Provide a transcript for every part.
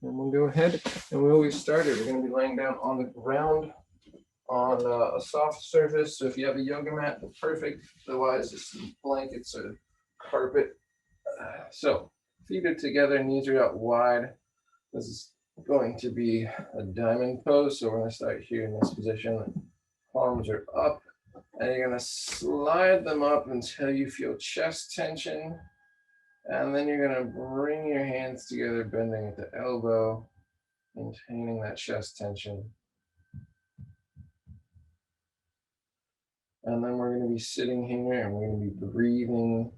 And we'll go ahead and we'll get started. We're going to be laying down on the ground on a soft surface. So if you have a yoga mat, perfect. Otherwise, just some blankets or carpet. So feet are together, knees are out wide. This is going to be a diamond pose. So we're going to start here in this position. Palms are up, and you're going to slide them up until you feel chest tension. And then you're going to bring your hands together, bending at the elbow, maintaining that chest tension. And then we're going to be sitting here and we're going to be breathing,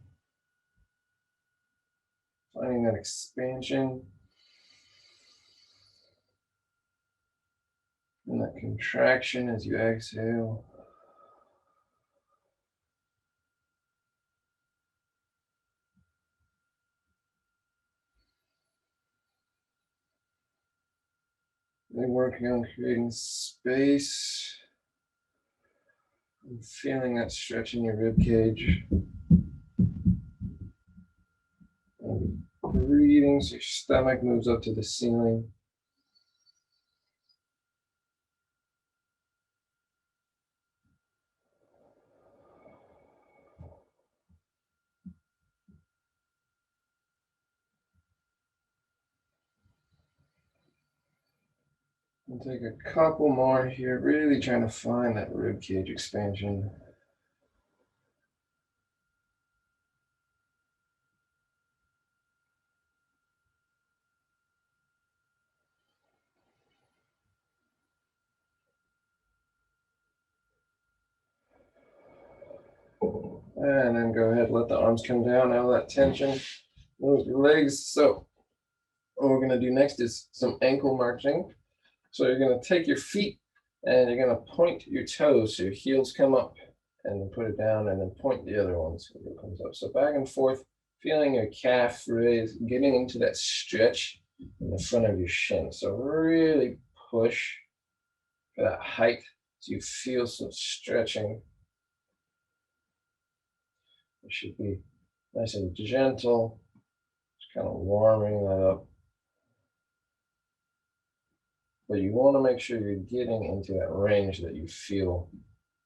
finding that expansion and that contraction as you exhale. Then working on creating space and feeling that stretch in your rib cage. And breathing so your stomach moves up to the ceiling. And take a couple more here, really trying to find that rib cage expansion. And then go ahead, let the arms come down out of that tension. Move your legs. So what we're going to do next is some ankle marching. So you're going to take your feet and you're going to point your toes so your heels come up and then put it down and then point the other ones so it comes up. So back and forth, feeling your calf raise, getting into that stretch in the front of your shin. So really push for that height so you feel some stretching. It should be nice and gentle, just kind of warming that up. But you want to make sure you're getting into that range that you feel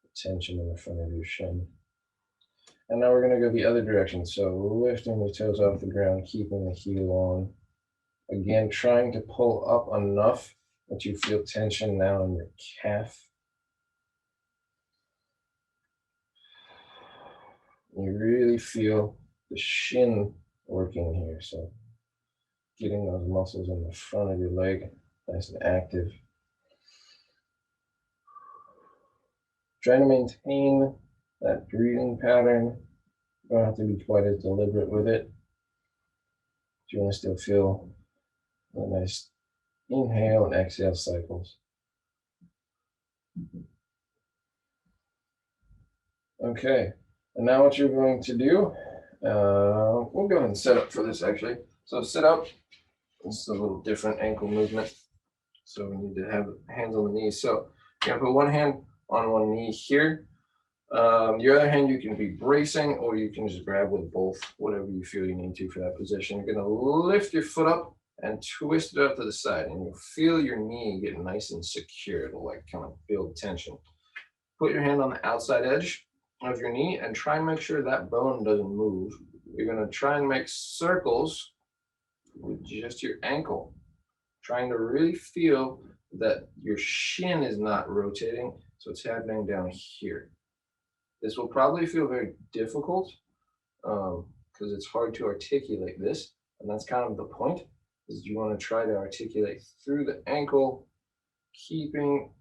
the tension in the front of your shin. And now we're going to go the other direction. So lifting the toes off the ground, keeping the heel on. Again, trying to pull up enough that you feel tension now in your calf. You really feel the shin working here. So getting those muscles in the front of your leg nice and active. Trying to maintain that breathing pattern. You don't have to be quite as deliberate with it. You want to still feel a nice inhale and exhale cycles. Okay, and now what you're going to do, we'll go ahead and set up for this actually. So sit up. This is a little different ankle movement. So we need to have hands on the knees. So you're gonna put one hand on one knee here. Your other hand you can be bracing or you can just grab with both, whatever you feel you need to for that position. You're gonna lift your foot up and twist it up to the side and you'll feel your knee get nice and secure. It'll like kind of build tension. Put your hand on the outside edge of your knee and try and make sure that bone doesn't move. You're gonna try and make circles with just your ankle, trying to really feel that your shin is not rotating, so it's happening down here. This will probably feel very difficult because it's hard to articulate this, and that's kind of the point, is you want to try to articulate through the ankle, keeping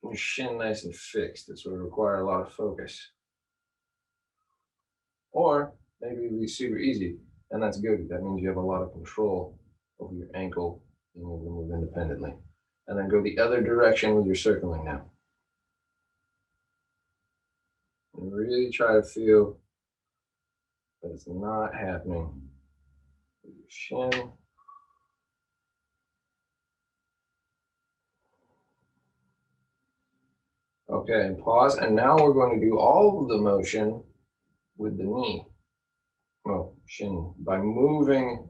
your shin nice and fixed. This will require a lot of focus. Or maybe it'll be super easy, and that's good. That means you have a lot of control over your ankle being able to move independently. And then go the other direction with your circling now. And really try to feel that it's not happening with your shin. Okay, and pause. And now we're going to do all of the motion with the knee. Well, shin, by moving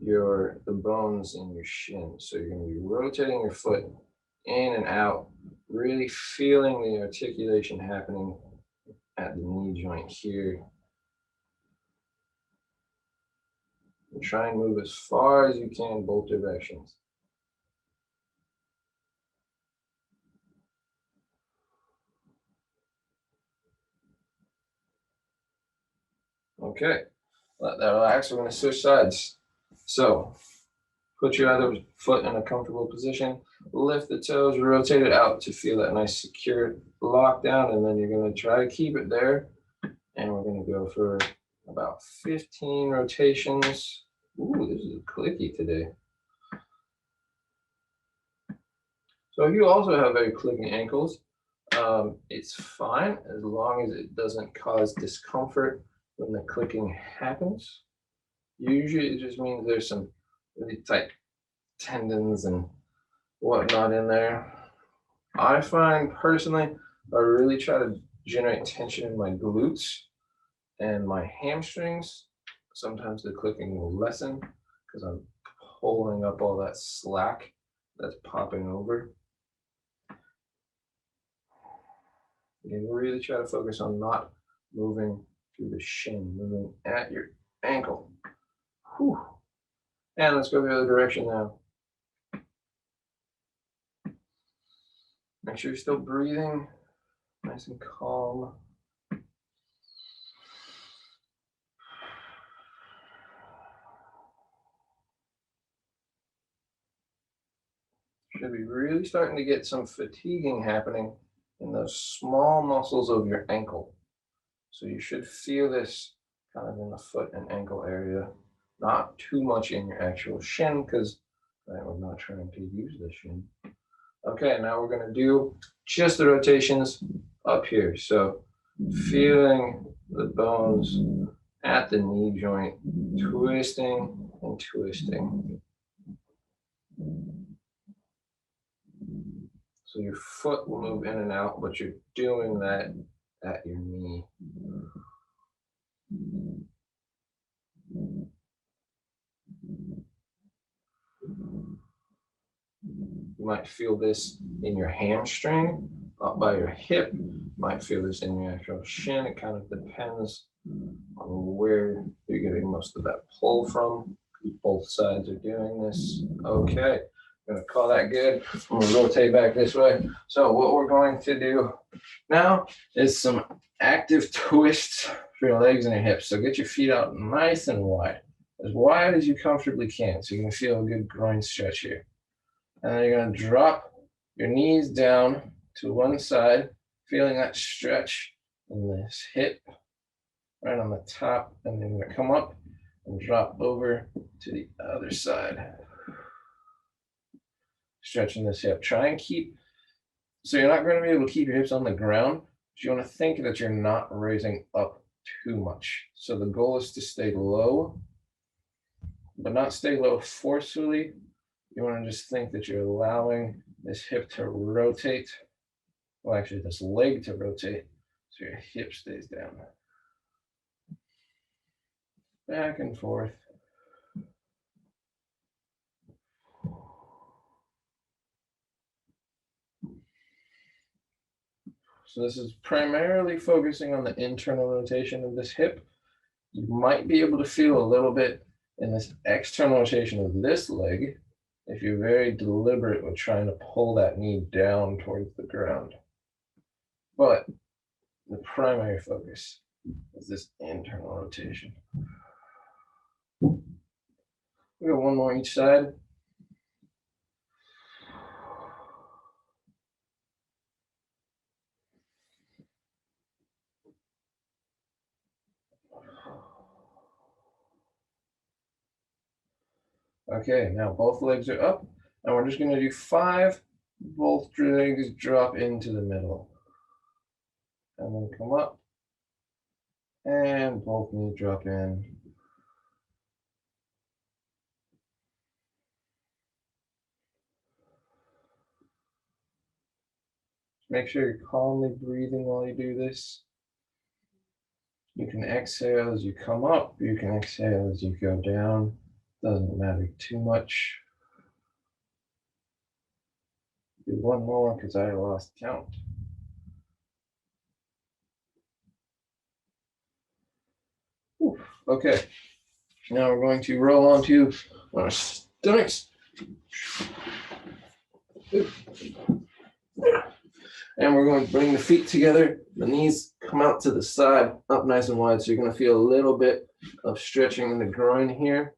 the bones in your shin. So you're going to be rotating your foot in and out, really feeling the articulation happening at the knee joint here. And try and move as far as you can both directions. Okay, let that relax. We're going to switch sides. So put your other foot in a comfortable position. Lift the toes, rotate it out to feel that nice secure lockdown, and then you're going to try to keep it there. And we're going to go for about 15 rotations. Ooh, this is clicky today. So if you also have very clicky ankles, it's fine as long as it doesn't cause discomfort when the clicking happens. Usually it just means there's some really tight tendons and whatnot in there. I find personally, I really try to generate tension in my glutes and my hamstrings. Sometimes the clicking will lessen because I'm pulling up all that slack that's popping over. You can really try to focus on not moving through the shin, moving at your ankle. Whew. And let's go the other direction now. Make sure you're still breathing nice and calm. Should be really starting to get some fatiguing happening in those small muscles of your ankle. So you should feel this kind of in the foot and ankle area, not too much in your actual shin because we're not trying to use the shin. Okay, now we're going to do just the rotations up here. So feeling the bones at the knee joint, twisting and twisting. So your foot will move in and out, but you're doing that at your knee. You might feel this in your hamstring, up by your hip. You might feel this in your actual shin. It kind of depends on where you're getting most of that pull from. Both sides are doing this. Okay, I'm gonna call that good. I'm gonna rotate back this way. So what we're going to do now is some active twists for your legs and your hips. So get your feet out nice and wide as you comfortably can. So you can feel a good groin stretch here. And then you're going to drop your knees down to one side, feeling that stretch in this hip right on the top. And then you're going to come up and drop over to the other side. Stretching this hip. Try and keep, so you're not going to be able to keep your hips on the ground. But you want to think that you're not raising up too much. So the goal is to stay low, but not stay low forcefully. You want to just think that you're allowing this hip to rotate. Well, actually, this leg to rotate so your hip stays down. Back and forth. So this is primarily focusing on the internal rotation of this hip. You might be able to feel a little bit in this external rotation of this leg if you're very deliberate with trying to pull that knee down towards the ground. But the primary focus is this internal rotation. We got one more each side. Okay, now both legs are up, and we're just going to do 5. Both legs drop into the middle. And then come up, and both knees drop in. Make sure you're calmly breathing while you do this. You can exhale as you come up, you can exhale as you go down. Doesn't matter too much. Do one more because I lost count. Whew. Okay, now we're going to roll onto our stomachs. And we're going to bring the feet together. The knees come out to the side, up nice and wide. So you're going to feel a little bit of stretching in the groin here.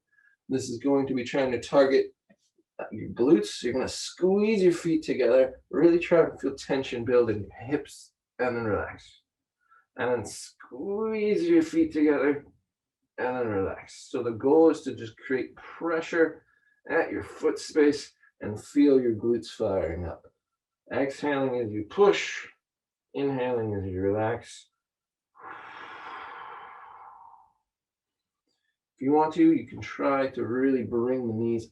This is going to be trying to target your glutes. You're going to squeeze your feet together. Really try to feel tension build in your hips and then relax. And then squeeze your feet together and then relax. So the goal is to just create pressure at your foot space and feel your glutes firing up. Exhaling as you push, inhaling as you relax. If you want to, you can try to really bring the knees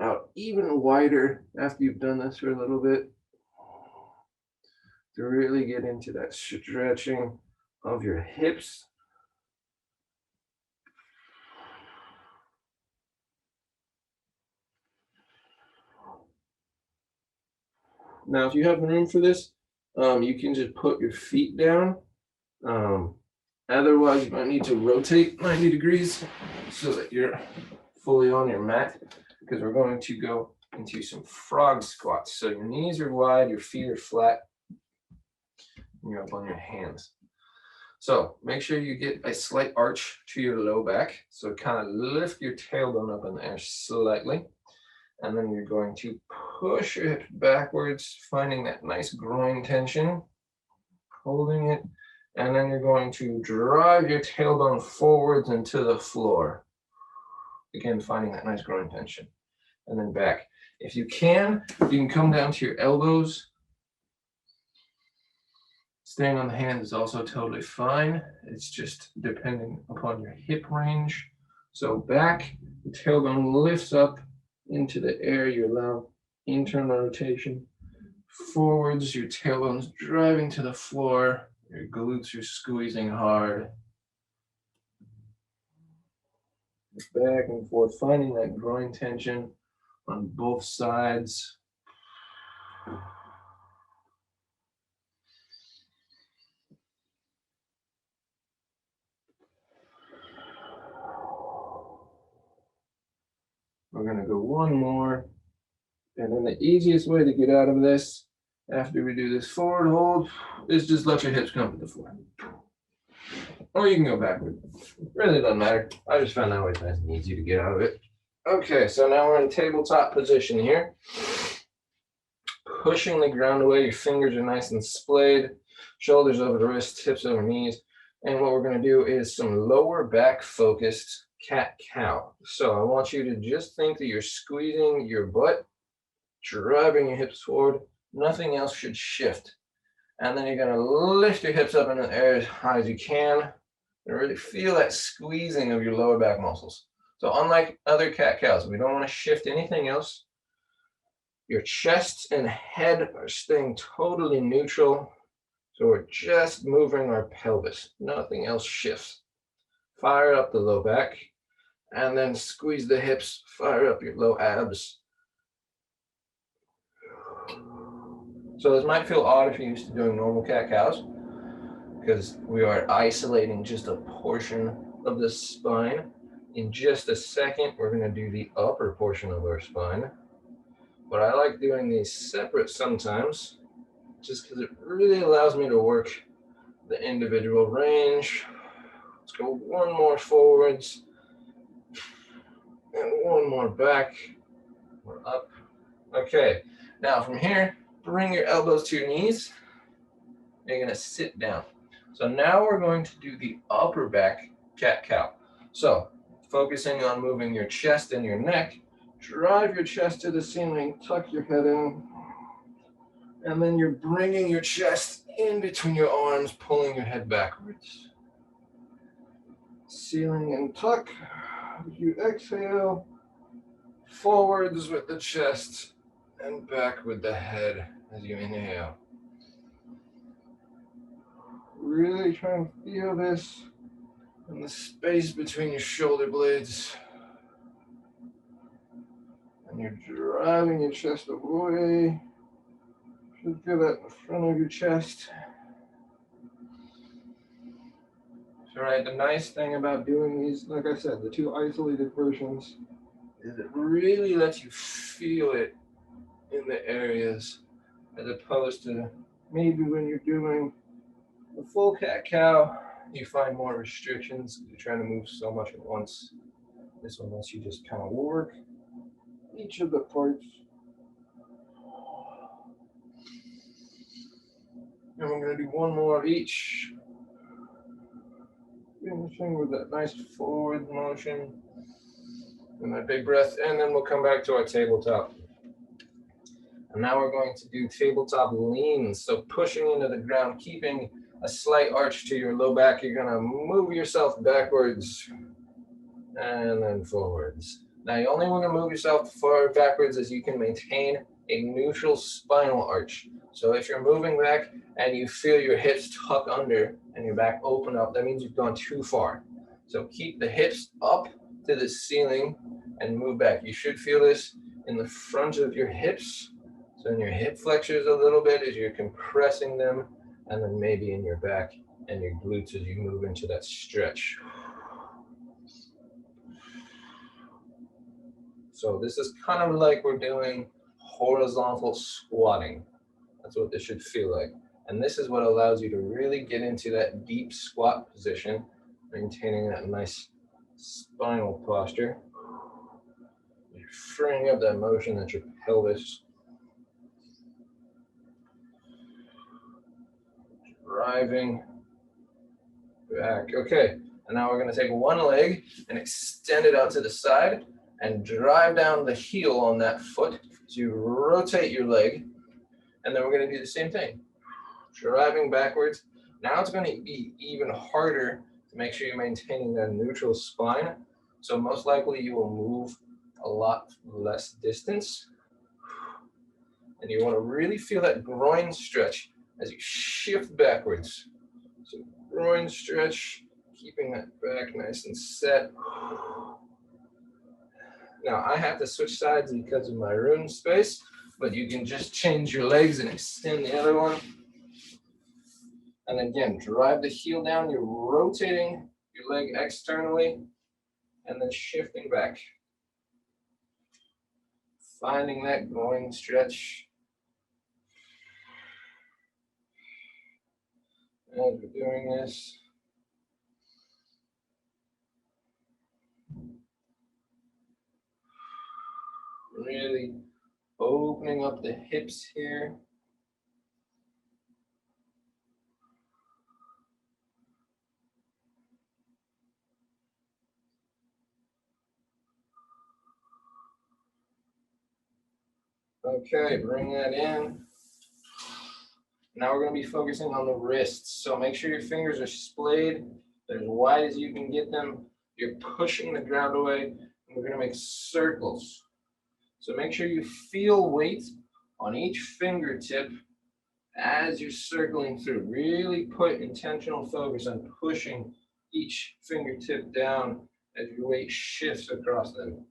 out even wider after you've done this for a little bit to really get into that stretching of your hips. Now, if you have room for this, you can just put your feet down. Otherwise, you might need to rotate 90 degrees so that you're fully on your mat, because we're going to go into some frog squats. So your knees are wide, your feet are flat, and you're up on your hands. So make sure you get a slight arch to your low back. So kind of lift your tailbone up in the air slightly. And then you're going to push your hips backwards, finding that nice groin tension, holding it. And then you're going to drive your tailbone forwards into the floor. Again, finding that nice groin tension. And then back. If you can come down to your elbows. Staying on the hands is also totally fine. It's just depending upon your hip range. So back, the tailbone lifts up into the air. You allow internal rotation. Forwards, your tailbone's driving to the floor. Your glutes are squeezing hard. Back and forth, finding that groin tension on both sides. We're going to go one more. And then the easiest way to get out of this after we do this forward hold is just let your hips come to the floor. Or you can go backward. Really doesn't matter. I just found that way nice and easy to get out of it. Okay, so now we're in tabletop position here. Pushing the ground away, your fingers are nice and splayed, shoulders over the wrists, hips over knees. And what we're going to do is some lower back focused cat-cow. So I want you to just think that you're squeezing your butt, driving your hips forward. Nothing else should shift. And then you're going to lift your hips up in the air as high as you can and really feel that squeezing of your lower back muscles. So unlike other cat-cows, we don't want to shift anything else. Your chest and head are staying totally neutral. So we're just moving our pelvis. Nothing else shifts. Fire up the low back and then squeeze the hips. Fire up your low abs. So this might feel odd if you're used to doing normal cat-cows, because we are isolating just a portion of the spine. In just a second, we're going to do the upper portion of our spine. But I like doing these separate sometimes, just because it really allows me to work the individual range. Let's go one more forwards and one more back. We're up. Okay, now from here, bring your elbows to your knees. You're going to sit down. So now we're going to do the upper back cat-cow. So focusing on moving your chest and your neck, drive your chest to the ceiling, tuck your head in, and then you're bringing your chest in between your arms, pulling your head backwards. Ceiling and tuck. You exhale, forwards with the chest and back with the head as you inhale. Really try and feel this in the space between your shoulder blades. And you're driving your chest away. Should feel that in the front of your chest. So, right, the nice thing about doing these, like I said, the two isolated versions, is it really lets you feel it in the areas, as opposed to maybe when you're doing the full cat-cow, you find more restrictions. You're trying to move so much at once. This one lets you just kind of work each of the parts. And we're going to do one more of each. Finishing with that nice forward motion and that big breath, and then we'll come back to our tabletop. And now we're going to do tabletop leans. So pushing into the ground, keeping a slight arch to your low back. You're going to move yourself backwards and then forwards. Now, you only want to move yourself forward backwards as you can maintain a neutral spinal arch. So if you're moving back and you feel your hips tuck under and your back open up, that means you've gone too far. So keep the hips up to the ceiling and move back. You should feel this in the front of your hips. So in your hip flexors a little bit as you're compressing them, and then maybe in your back and your glutes as you move into that stretch. So this is kind of like we're doing horizontal squatting. That's what this should feel like. And this is what allows you to really get into that deep squat position, maintaining that nice spinal posture. You're freeing up that motion at your pelvis. Driving back. Okay, and now we're going to take one leg and extend it out to the side and drive down the heel on that foot. So you rotate your leg, and then we're going to do the same thing. Driving backwards. Now it's going to be even harder to make sure you're maintaining that neutral spine. So most likely you will move a lot less distance. And you want to really feel that groin stretch as you shift backwards. So groin stretch, keeping that back nice and set. Now I have to switch sides because of my room space, but you can just change your legs and extend the other one. And again, drive the heel down. You're rotating your leg externally and then shifting back. Finding that groin stretch. As we're doing this, really opening up the hips here. Okay, bring that in. Now we're going to be focusing on the wrists. So make sure your fingers are splayed. They're as wide as you can get them. You're pushing the ground away. And we're going to make circles. So make sure you feel weight on each fingertip as you're circling through. Really put intentional focus on pushing each fingertip down as your weight shifts across them.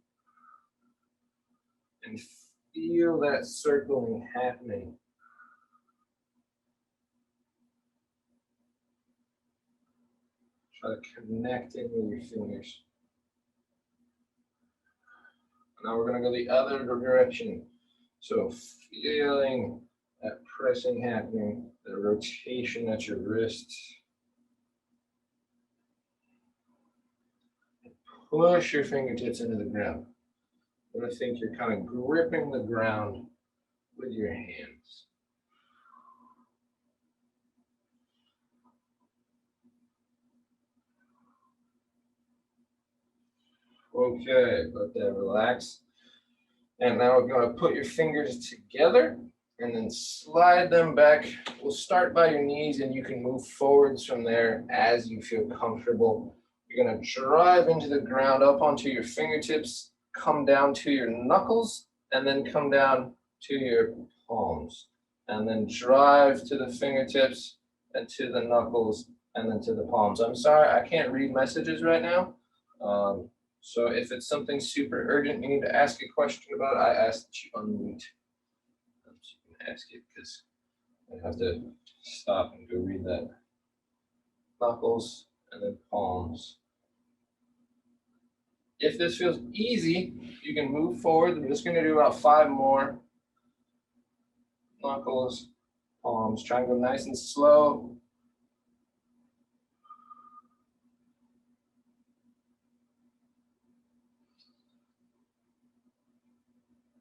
And feel that circling happening. Try to connect in with your fingers. Now we're going to go the other direction. So feeling that pressing happening, the rotation at your wrist. Push your fingertips into the ground. But I think you're kind of gripping the ground with your hands. Okay, let that relax. And now we're going to put your fingers together and then slide them back. We'll start by your knees and you can move forwards from there as you feel comfortable. You're going to drive into the ground up onto your fingertips, come down to your knuckles, and then come down to your palms. And then drive to the fingertips and to the knuckles and then to the palms. I'm sorry, I can't read messages right now. So if it's something super urgent you need to ask a question about, I ask that you unmute. So you can ask it because I have to stop and go read that. Knuckles and then palms. If this feels easy, you can move forward. I'm just going to do about 5 more. Knuckles, palms. Try and go nice and slow.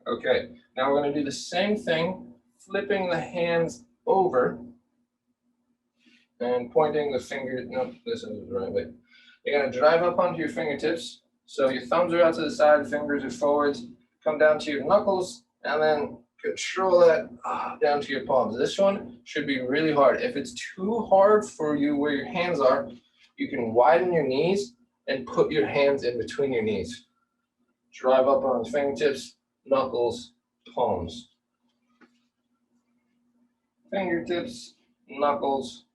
Okay, now we're going to do the same thing, flipping the hands over and pointing the finger. No, this isn't the right way. You're going to drive up onto your fingertips. So your thumbs are out to the side, fingers are forwards. Come down to your knuckles and then control that down to your palms. This one should be really hard. If it's too hard for you where your hands are, you can widen your knees and put your hands in between your knees. Drive up on the fingertips, knuckles, palms. Fingertips, knuckles,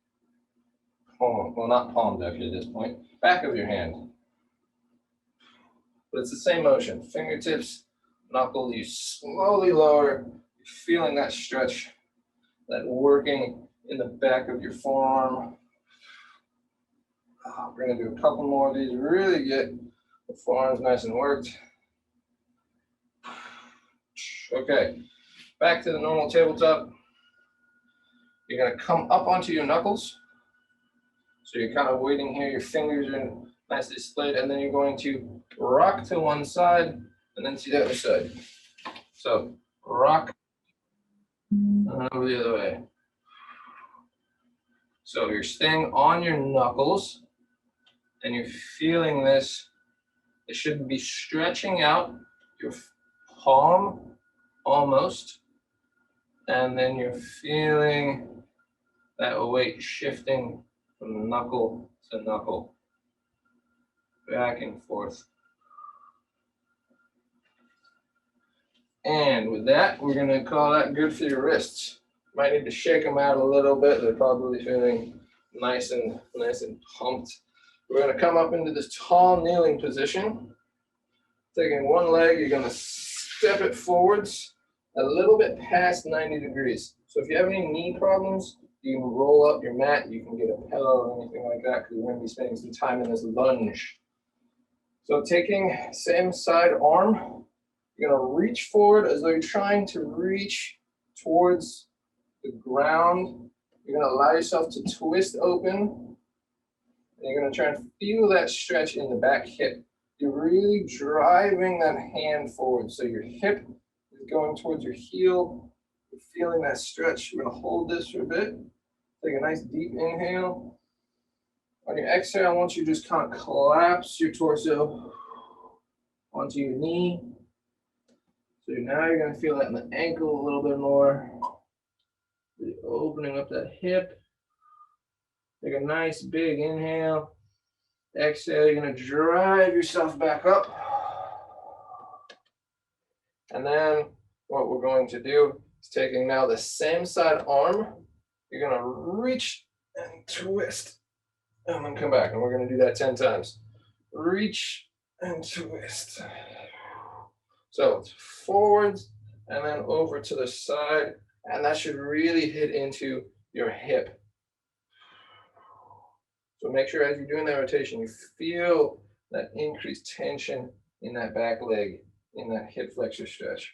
palm. Well, not palms actually at this point. Back of your hand. But it's the same motion. Fingertips, knuckles, you slowly lower. You're feeling that stretch, that working in the back of your forearm. We're going to do a couple more of these. Really get the forearms nice and worked. Okay, back to the normal tabletop. You're going to come up onto your knuckles. So you're kind of waiting here. Your fingers are nicely splayed, and then you're going to rock to one side and then to the other side. So rock and over the other way. So you're staying on your knuckles and you're feeling this. It should be stretching out your palm almost, and then you're feeling that weight shifting from knuckle to knuckle, back and forth. And with that, we're going to call that good for your wrists. Might need to shake them out a little bit. They're probably feeling nice and pumped. We're going to come up into this tall kneeling position. Taking one leg, you're going to step it forwards a little bit past 90 degrees. So if you have any knee problems, you can roll up your mat. You can get a pillow or anything like that because we're going to be spending some time in this lunge. So taking same side arm, you're going to reach forward as though you're trying to reach towards the ground. You're going to allow yourself to twist open. And you're going to try and feel that stretch in the back hip. You're really driving that hand forward. So your hip is going towards your heel. You're feeling that stretch. We're going to hold this for a bit. Take a nice deep inhale. On your exhale, I want you to just kind of collapse your torso onto your knee. So now you're going to feel that in the ankle a little bit more. Really opening up that hip. Take a nice big inhale. Exhale, you're going to drive yourself back up. And then what we're going to do is taking now the same side arm. You're going to reach and twist. And then come back. And we're going to do that 10 times. Reach and twist. So it's forwards and then over to the side. And that should really hit into your hip. So make sure as you're doing that rotation, you feel that increased tension in that back leg, in that hip flexor stretch.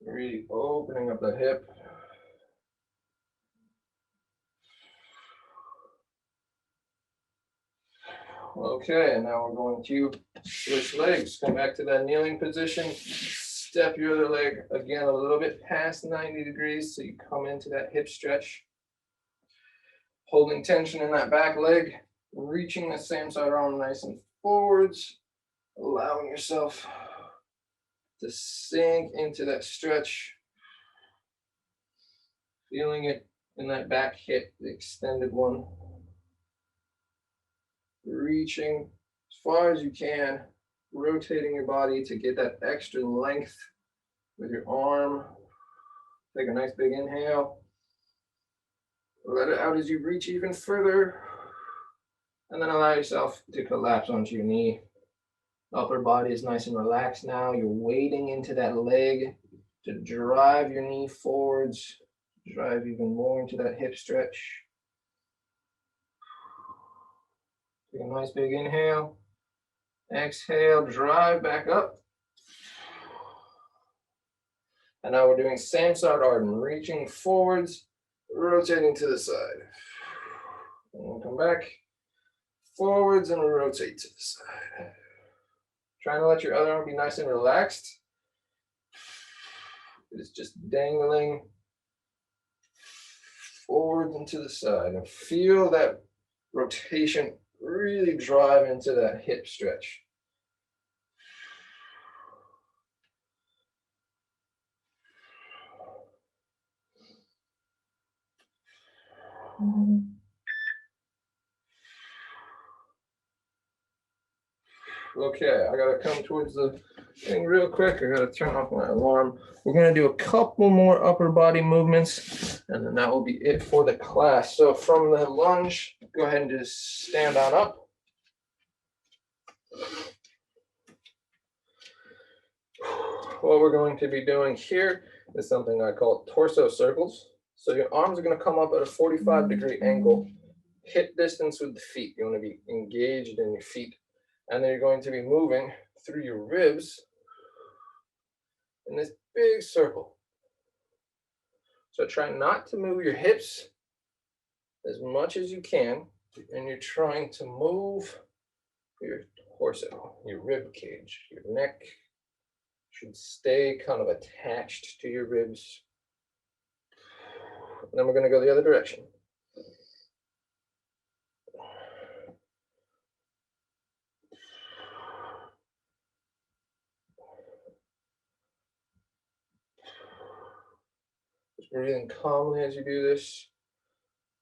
Really opening up the hip. Okay, and now we're going to switch legs. Come back to that kneeling position. Step your other leg again a little bit past 90 degrees so you come into that hip stretch. Holding tension in that back leg, reaching the same side arm nice and forwards, allowing yourself to sink into that stretch. Feeling it in that back hip, the extended one. Reaching as far as you can, rotating your body to get that extra length with your arm. Take a nice big inhale. Let it out as you reach even further. And then allow yourself to collapse onto your knee. Upper body is nice and relaxed now. You're wading into that leg to drive your knee forwards, drive even more into that hip stretch. Take a nice big inhale. Exhale, drive back up. And now we're doing same side Arden, reaching forwards, rotating to the side. And we'll come back, forwards and rotate to the side. Trying to let your other arm be nice and relaxed. It's just dangling forward and to the side. And feel that rotation really drive into that hip stretch. Okay, I gotta come towards the thing real quick. I gotta turn off my alarm. We're gonna do a couple more upper body movements, and then that will be it for the class. So from the lunge, go ahead and just stand on up. What we're going to be doing here is something I call torso circles. So your arms are gonna come up at a 45-degree angle, hip distance with the feet. You wanna be engaged in your feet. And then you're going to be moving through your ribs in this big circle. So try not to move your hips as much as you can, and you're trying to move your torso, your rib cage, your neck should stay kind of attached to your ribs. And then we're going to go the other direction. Just breathing calmly as you do this,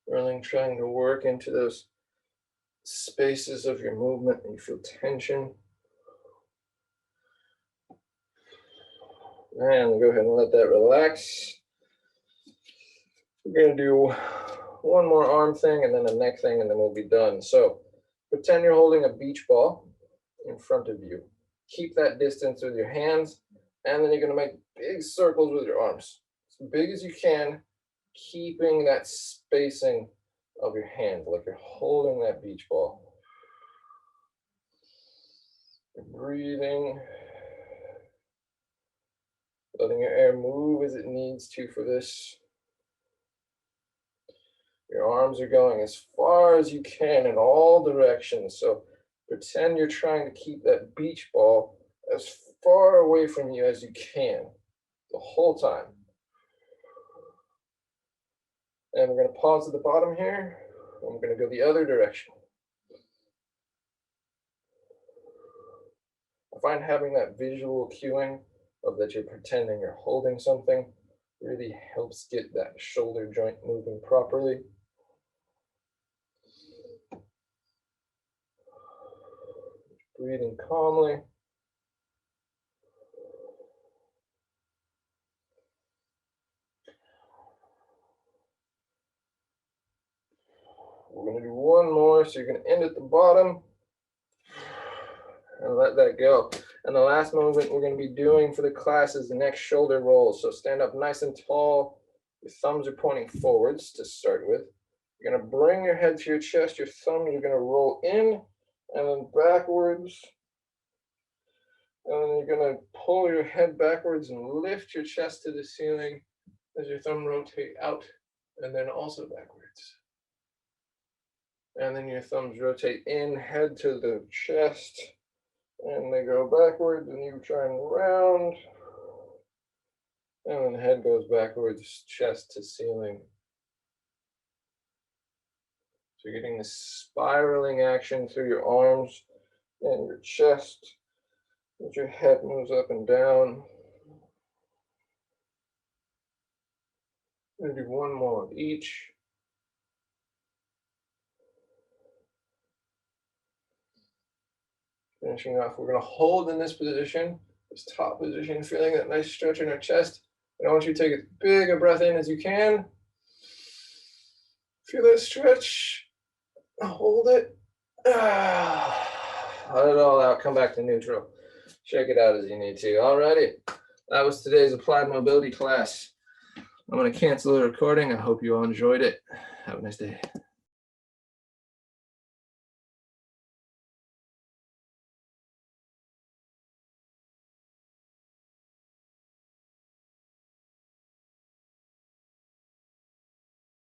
really trying to work into those spaces of your movement and you feel tension. And go ahead and let that relax. We're going to do one more arm thing and then a neck thing, and then we'll be done. So pretend you're holding a beach ball in front of you. Keep that distance with your hands, and then you're going to make big circles with your arms. As big as you can, keeping that spacing of your hand, like you're holding that beach ball. You're breathing, letting your air move as it needs to for this. Your arms are going as far as you can in all directions. So pretend you're trying to keep that beach ball as far away from you as you can the whole time. And we're going to pause at the bottom here, and we're going to go the other direction. I find having that visual cueing of that you're pretending you're holding something really helps get that shoulder joint moving properly. Breathing calmly. We're going to do one more, so you're going to end at the bottom and let that go. And the last movement we're going to be doing for the class is the next shoulder roll. So stand up nice and tall. Your thumbs are pointing forwards to start with. You're going to bring your head to your chest. Your thumbs are going to roll in and then backwards. And then you're going to pull your head backwards and lift your chest to the ceiling as your thumb rotate out and then also backwards. And then your thumbs rotate in, head to the chest, and they go backwards, and you try and round. And then the head goes backwards, chest to ceiling. So you're getting this spiraling action through your arms and your chest as your head moves up and down. We're going to do one more of each. Finishing off, we're going to hold in this position, this top position, feeling that nice stretch in our chest. And I want you to take as big a breath in as you can. Feel that stretch. Hold it. Let it all out. Come back to neutral. Shake it out as you need to. Alrighty. That was today's applied mobility class. I'm going to cancel the recording. I hope you all enjoyed it. Have a nice day.